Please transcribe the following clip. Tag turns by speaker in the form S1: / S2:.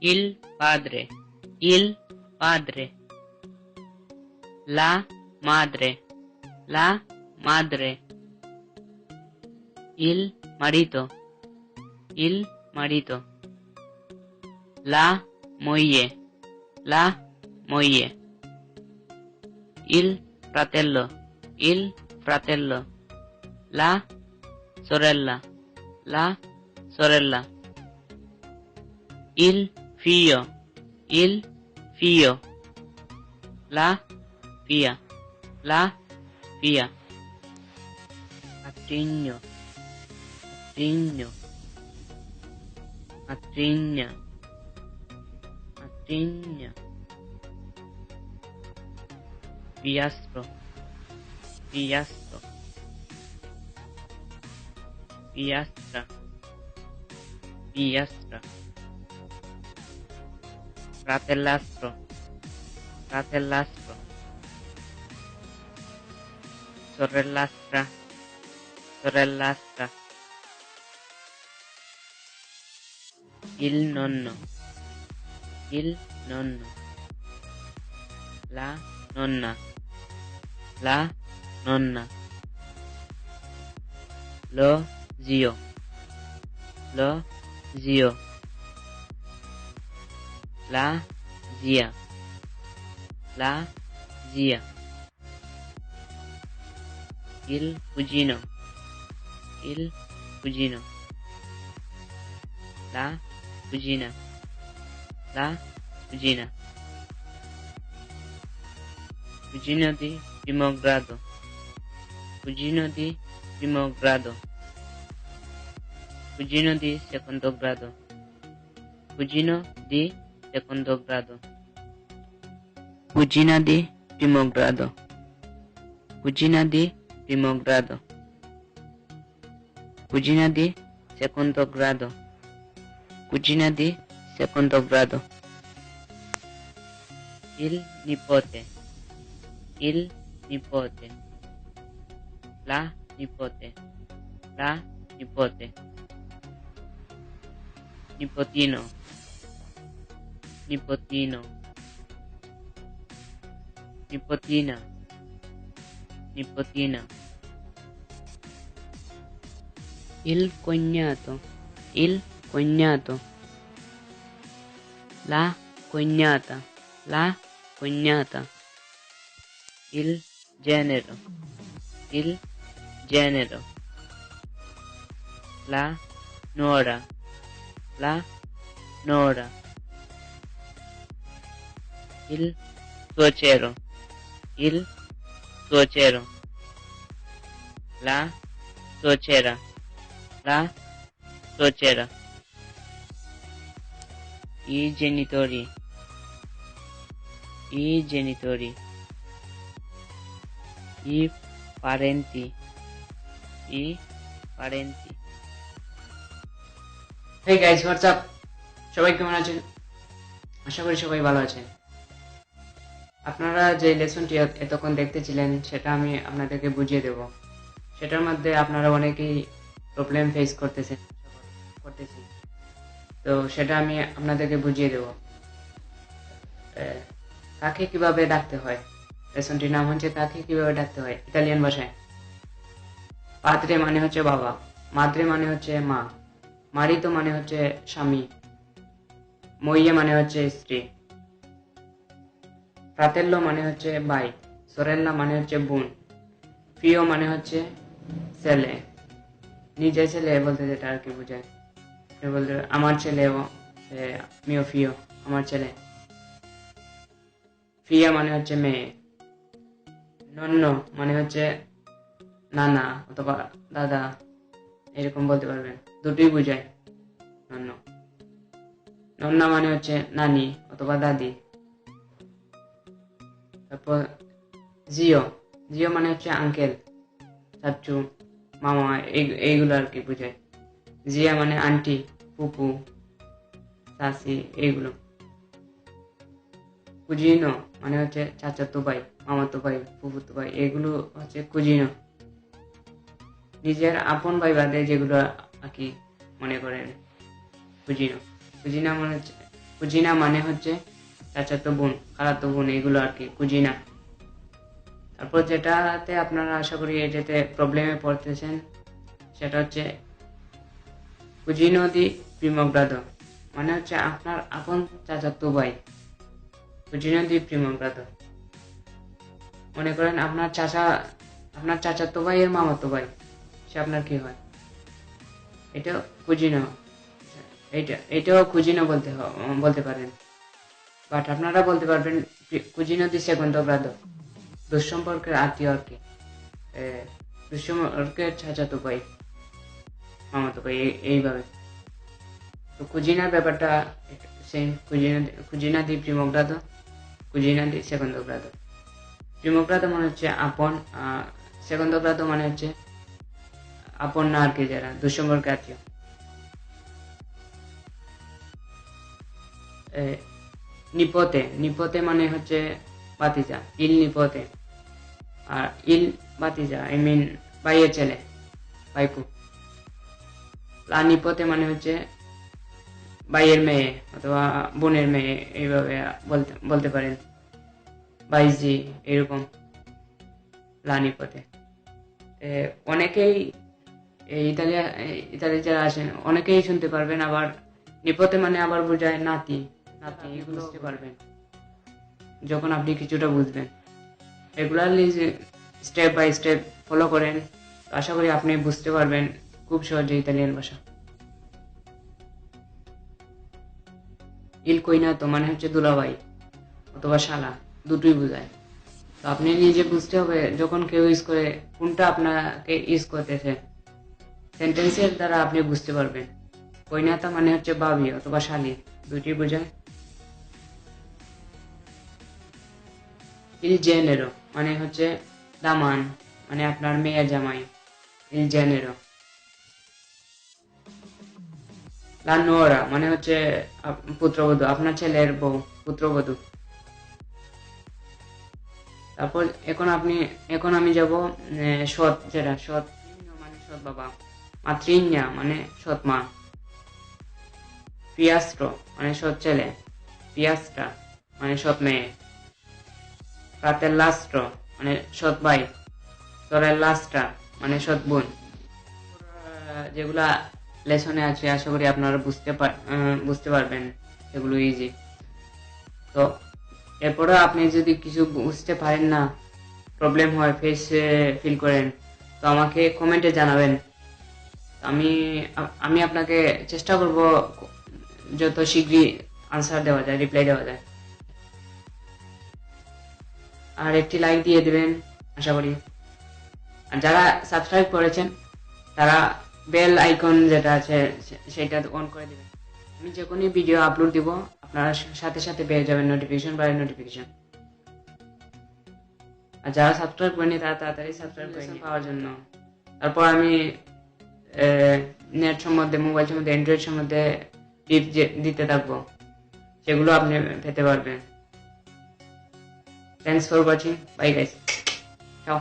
S1: il padre, il padre. La madre, la madre. Il marito, il marito. La moglie, la moglie. Il fratello, il fratello. La sorella, la sorella. Il figlio, il figlio. La figlia, la figlia. Matrigno, matrigno, matrigna, matrigna. Figliastro, figliastro, figliastra, figliastra. Fratellastro, fratellastro. Sorellastra, sorellastra. Il nonno, il nonno. La nonna, la nonna. Lo zio, lo zio. La zia, la zia. Il cugino, il cugino. La cugina, la cugina. Cugino di primo grado, cugino di primo grado. Cugino di secondo grado, cugino di secondo grado. Cugina di primo grado, cugina di primo grado. Cugina di secondo grado, cugina di secondo grado. Il nipote, il nipote. La nipote, la nipote. Nipotino, nipotino. Nipotina, nipotina. Il cognato, il cognato. La cognata, la cognata. Il genero, il genero. La nora, la nora. Il suocero, il suocero. La suocera, la suocera. I genitori, i genitori. I parenti, i parenti.
S2: Hey guys, what's up? সবাই কেমন আছেন? আশা করি সবাই ভালো আছেন। আপনারা যে লেসনটি এতক্ষণ দেখতেছিলেন সেটা আমি আপনাদেরকে বুঝিয়ে দেব। সেটার মধ্যে আপনারা অনেকেই প্রবলেম ফেস করতেছি, তো সেটা আমি আপনাদেরকে বুঝিয়ে দেব। কাকে কিভাবে ডাকতে হয়, লেসনটির নাম হচ্ছে কাকে কিভাবে ডাকতে হয় ইতালিয়ান ভাষায়। পাদ্রে মানে হচ্ছে বাবা, মাদ্রে মানে হচ্ছে মা, মারিতো মানে হচ্ছে স্বামী, মইয়ে মানে হচ্ছে স্ত্রী, ফ্রাতেল্লো মানে হচ্ছে ভাই, সোরেল্লা মানে হচ্ছে বোন, ফিও মানে হচ্ছে ছেলে, নিজের ছেলে বলতে যেটা আর কি বোঝায়, বলতে আমার ছেলে, মিও ফিও আমার ছেলে। ফিয়া মানে হচ্ছে মেয়ে, নন্ন মানে হচ্ছে নানা অথবা দাদা, এরকম বলতে পারবেন, দুটোই বোঝায় নন্ন। নন্না মানে হচ্ছে নানি অথবা দাদি। তারপর জিও, জিও মানে হচ্ছে আঙ্কেল, চাচু, মামা, এইগুলো আর কি বোঝায়। জিয়া মানে আন্টি, ফুপু, চাচি, এইগুলো। কুজিনো মানে হচ্ছে চাচাতো ভাই, মামাতো ভাই, ফুফুতো ভাই, এগুলো হচ্ছে কুজিনো। নিজের আপন ভাই বাদে যেগুলো আর কি মনে করেন কুজিনো। কুজিনা মানে হচ্ছে কুজিনা মানে হচ্ছে চাচাতো বোন, খালাতো বোন, এগুলো আর কি কুজিনা। তারপর যেটাতে আপনারা আশা করি এটাতে প্রবলেমে পড়তেছেন সেটা হচ্ছে কুজিনো দি প্রিমো গ্রাদো, মানে হচ্ছে আপনার আপন চাচাতো ভাই। কুজিনো দি প্রিমো গ্রাদো, মনে করেন আপনার চাচাতো ভাই এর মামাতো ভাই, সে আপনার কি হয়, এটা কুজিনো, এটাও কুজিনো বলতে পারেন। বাট আপনারা বলতে পারবেন কুজিনো দি সেকোন্ডো গ্রাদো, দুঃসম্পর্কের আত্মীয় আর কি, দুঃসম্পর্কের চাচাতো ভাই, মামাতো ভাই, এইভাবে। তো কুজিনার ব্যাপারটা সেম, কুজিনা দি প্রিমো গ্রাদো, কুজিনা দি সেকোন্ডো গ্রাদো। প্রিমো গ্রাদো মানে হচ্ছে আপন, সেকোন্ডো গ্রাদো মানে হচ্ছে আপন না আর কি, যারা দুঃসম্পর্কের আত্মীয়। নিপোতে মানে হচ্ছে বাতিজা, ইল নিপোতে। আর ইল বাতিজা আই মিন ভাইয়ের ছেলে, ভাইপু। লা নিপোতে মানে হচ্ছে ভাইয়ের মেয়ে অথবা বোনের মেয়ে, এইভাবে বলতে পারেন, ভাইজি, এরকম লা নিপোতে। অনেকেই ইতালি যারা আসেন অনেকেই শুনতে পারবেন, আবার নিপোতে মানে আবার বোঝায় নাতি, এগুলো বুঝতে পারবেন যখন আপনি কিছুটা বুঝবেন। Regularly step by step follow করেন, আশা করি আপনি বুঝতে পারবেন খুব সহজে ইতালিয়ান ভাষা। ইল কইনাতো মানে হচ্ছে দুলাভাই অথবা শালা, দুটোই বোঝায়। তো আপনি নিজে বুঝতে হবে যখন কেউ ইউজ করে কোনটা আপনাকে ইউজ করতেছে, সেন্টেন্সের দ্বারা আপনি বুঝতে পারবেন। কইনাতা মানে হচ্ছে ভাবি অথবা শালি, দুইটি বোঝায়। ইল জেনেরো মানে হচ্ছে দামান, মানে আপনার মেয়ের জামাই, ইল জেনেরো। লা নোরা মানে হচ্ছে পুত্রবধূ, আপনার ছেলের বউ, পুত্রবধূ। তারপর এখন আমি যাব সৎ, যেটা সৎ মানে সৎ বাবা, মাতৃন্যা মানে সৎ মা, পিয়াস্ট্র মানে সৎ ছেলে, পিয়াস্ট্রা মানে সৎ মেয়ে, ফ্রাতেল্লাস্ট্র মানে সৎ ভাই, সরেল্লাস্ট্রা মানে সৎ বোন। যেগুলা লেসনে আছে আশা করি আপনারা বুঝতে পারবেন, এগুলো ইজি। তো এরপরে আপনি যদি কিছু বুঝতে পারেন না, প্রবলেম হয়, ফিল করেন, তো আমাকে কমেন্টে জানাবেন। আমি আপনাকে চেষ্টা করব যত শীঘ্রই আনসার দেওয়া যায়, রিপ্লাই দেওয়া যায়। আর একটি লাইক দিয়ে দিবেন আশা করি। আর যারা সাবস্ক্রাইব করেছেন তারা বেল আইকন যেটা আছে সেটা অন করে দিবেন। আমি যে কোনো ভিডিও আপলোড দিব আপনারা সাথে সাথে পেয়ে যাবেন নোটিফিকেশন বা নোটিফিকেশন। আর যারা সাবস্ক্রাইব করেনি তারা তাড়াতাড়ি সাবস্ক্রাইব করে পাওয়ার জন্য। তারপর আমি নেট সম্বন্ধে, মোবাইল সম্বন্ধে, অ্যান্ড্রয়েড সম্বন্ধে টিপ দিতে থাকবো, সেগুলো আপনি পেতে পারবেন। Thanks for watching, bye guys, চাও।